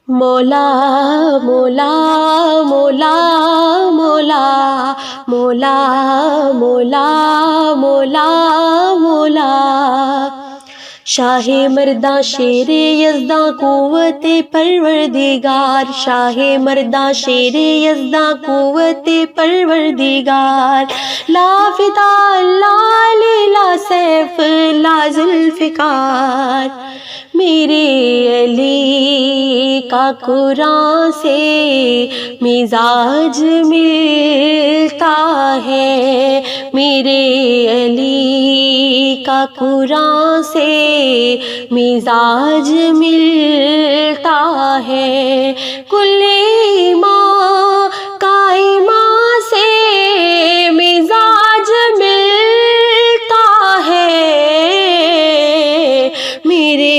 مولا مولا مولا مولا مولا مولا مولا مولا شاہ مرداں شیر یزداں قوت پروردگار، شاہ مرداں شیر یزداں قوت پروردگار، لا فدا لا علی لا سیف لا ذوالفقار، میرے علی کا قرآن سے مزاج ملتا ہے، میرے علی کا قرآن سے مزاج ملتا ہے، کل ایمان کا ایمان سے مزاج ملتا ہے، میرے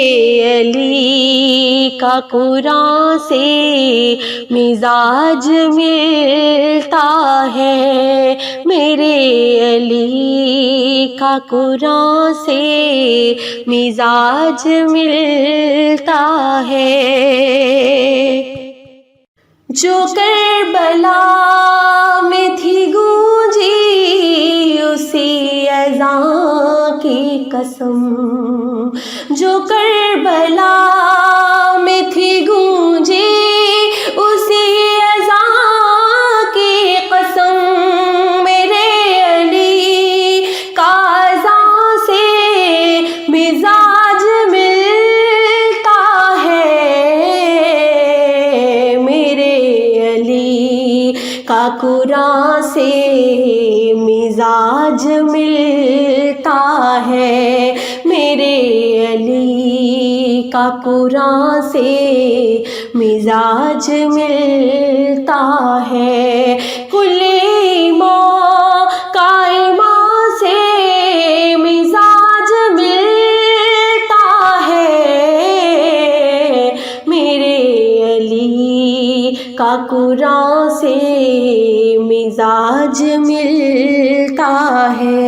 علی کا قرآن سے مزاج ملتا ہے، میرے علی کا قرآن سے مزاج ملتا ہے، جو کربلا میں تھی گونجی اسی اذان کی قسم، جو کربلا میں تھی گونجی اسی اذان کی قسم، میرے علی کا اذان سے مزاج ملتا ہے، میرے علی کا قرآن سے مزاج ملتا ہے، میرے علی کا قرآن سے مزاج ملتا ہے، کل ایمان کا ایمان سے مزاج ملتا ہے، میرے علی کا قرآن سے مزاج ملتا ہے،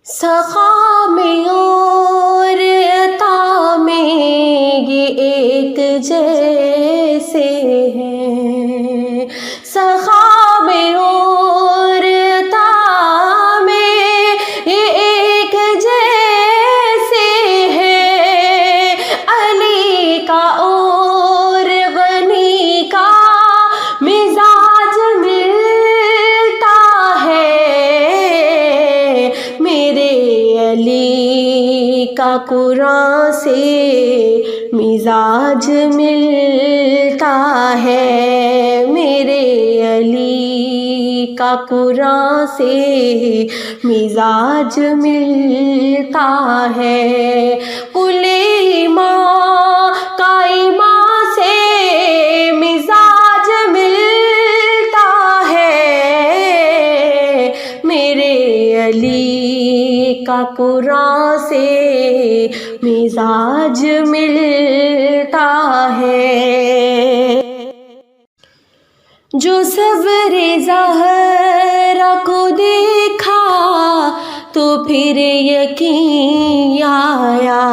سخا میں اور عطا میں یہ ایک جیسے ہیں، سخا میں اور عطا میں یہ ایک جیسے ہیں، علی کا اور غنی کا مزاج ملتا ہے، میرے علی کا قرآن سے مزاج ملتا ہے، میرے علی کا قرآن سے مزاج ملتا ہے، کل ایمان کا ایمان سے مزاج ملتا ہے، میرے علی کا قرآن سے مزاج ملتا ہے، جو صبر زہرا کو دیکھا تو پھر یقین آیا،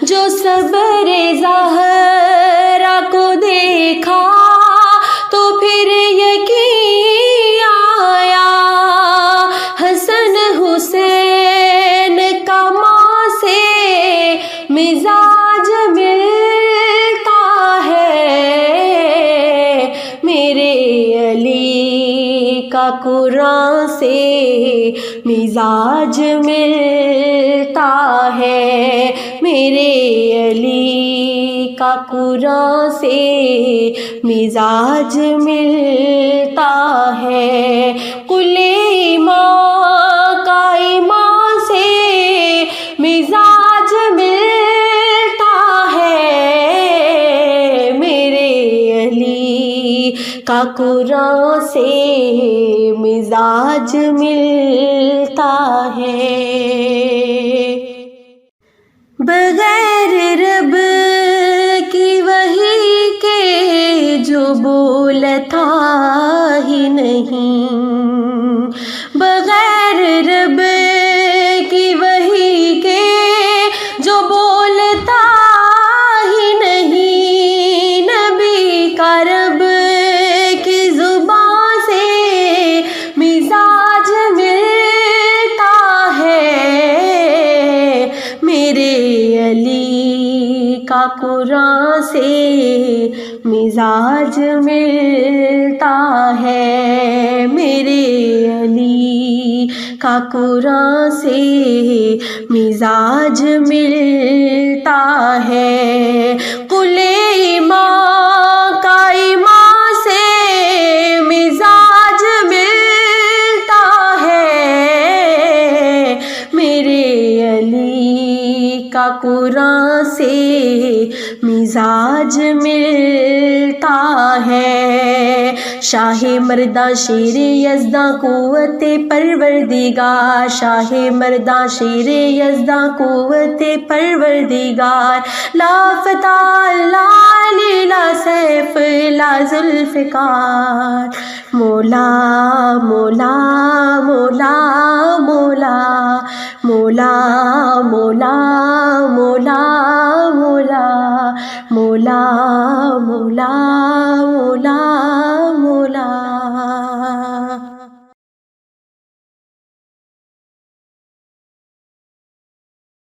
جو صبر زہرا کو دیکھا تو پھر یقین آیا، حسن حسین کا ماں سے مزاج ملتا ہے، میرے علی کا قرآن سے مزاج ملتا ہے، میرے علی کا قرآن سے مزاج ملتا ہے، کل ایمان کا ایمان سے مزاج ملتا ہے، میرے علی کا قرآن سے مزاج ملتا ہے، بغیر رب کی وحی کے جو بولتا ہی نہیں، بغیر رب کی وحی کے جو بولتا علی کا قرآن سے مزاج ملتا ہے، میرے علی کا قرآن سے مزاج ملتا ہے، قل ایمان کا ایمان سے مزاج ملتا ہے، میرے علی کا قرآن سے مزاج ملتا ہے، شاہ مرداں شیر یزداں قوت پروردگار، شاہ مرداں شیر یزداں قوت پروردگار، لا فتح لا علی لا سیف لا ذوالفقار، مولا مولا مولا مولا مولا مولا مولا مولا مولا مولا مولا